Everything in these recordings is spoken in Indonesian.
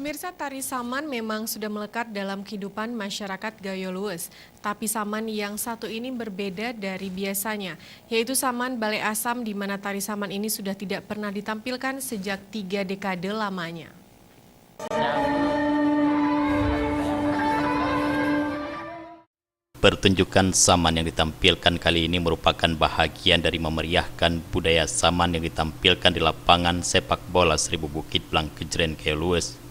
Pemirsa, tari saman memang sudah melekat dalam kehidupan masyarakat Gayo Lues. Tapi saman yang satu ini berbeda dari biasanya, yaitu saman Balai Asam di mana tari saman ini sudah tidak pernah ditampilkan sejak 3 dekade lamanya. Pertunjukan saman yang ditampilkan kali ini merupakan bahagian dari memeriahkan budaya saman yang ditampilkan di lapangan sepak bola Seribu Bukit Blangkejeren Gayo Lues,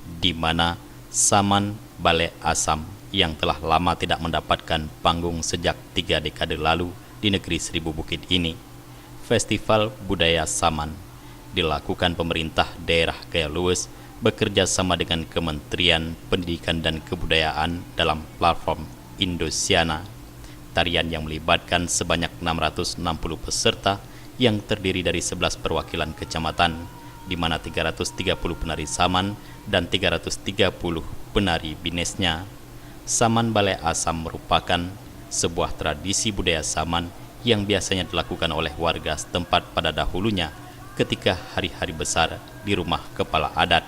di mana saman Balai Asam yang telah lama tidak mendapatkan panggung sejak 3 dekade lalu di negeri Seribu Bukit ini. Festival Budaya Saman dilakukan pemerintah daerah Gayo Lues bekerja sama dengan Kementerian Pendidikan dan Kebudayaan dalam platform Indosiana. Tarian yang melibatkan sebanyak 660 peserta yang terdiri dari 11 perwakilan kecamatan, di mana 330 penari saman dan 330 penari binesnya. Saman Balai Asam merupakan sebuah tradisi budaya saman yang biasanya dilakukan oleh warga setempat pada dahulunya ketika hari-hari besar di rumah kepala adat,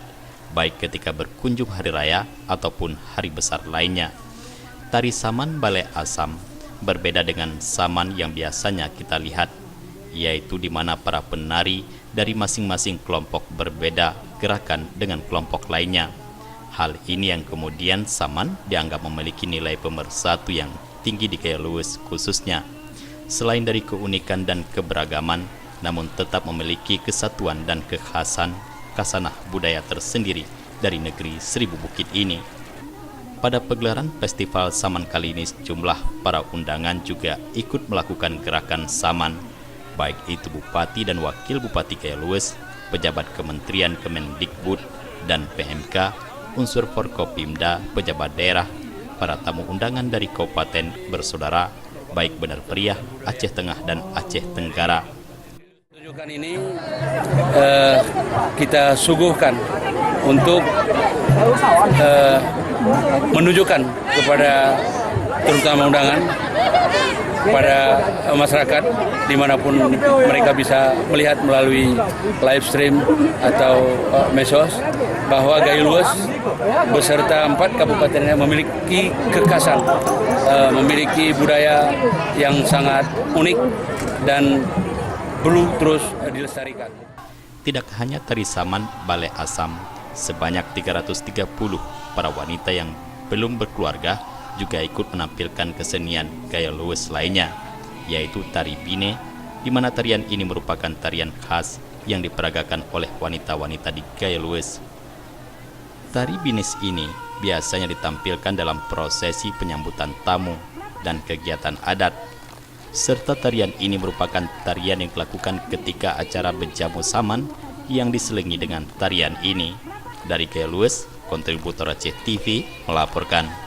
baik ketika berkunjung hari raya ataupun hari besar lainnya. Tari saman Balai Asam berbeda dengan saman yang biasanya kita lihat, yaitu di mana para penari dari masing-masing kelompok berbeda gerakan dengan kelompok lainnya. Hal ini yang kemudian saman dianggap memiliki nilai pemersatu yang tinggi di Gayo Lues khususnya. Selain dari keunikan dan keberagaman, namun tetap memiliki kesatuan dan kekhasan kasanah budaya tersendiri dari negeri Seribu Bukit ini. Pada pegelaran festival saman kali ini, sejumlah para undangan juga ikut melakukan gerakan saman, baik itu Bupati dan Wakil Bupati Gayo Lues, pejabat Kementerian Kemendikbud dan PMK, unsur Forkopimda, pejabat daerah, para tamu undangan dari kabupaten bersaudara, baik Benar Meriah, Aceh Tengah dan Aceh Tenggara. Tunjukan ini kita suguhkan untuk menunjukkan kepada terutama undangan pada masyarakat dimanapun mereka bisa melihat melalui live stream atau medsos bahwa Gayo Lues beserta 4 kabupatennya memiliki kekhasan, memiliki budaya yang sangat unik dan perlu terus dilestarikan. Tidak hanya tari saman Balai Asam, sebanyak 330 para wanita yang belum berkeluarga juga ikut menampilkan kesenian Gayo Lues lainnya, yaitu tari bine, di mana tarian ini merupakan tarian khas yang diperagakan oleh wanita-wanita di Gayo Lues. Tari bines ini biasanya ditampilkan dalam prosesi penyambutan tamu dan kegiatan adat, serta tarian ini merupakan tarian yang dilakukan ketika acara berjamu saman yang diselingi dengan tarian ini. Dari Gayo Lues, kontributor Aceh TV melaporkan.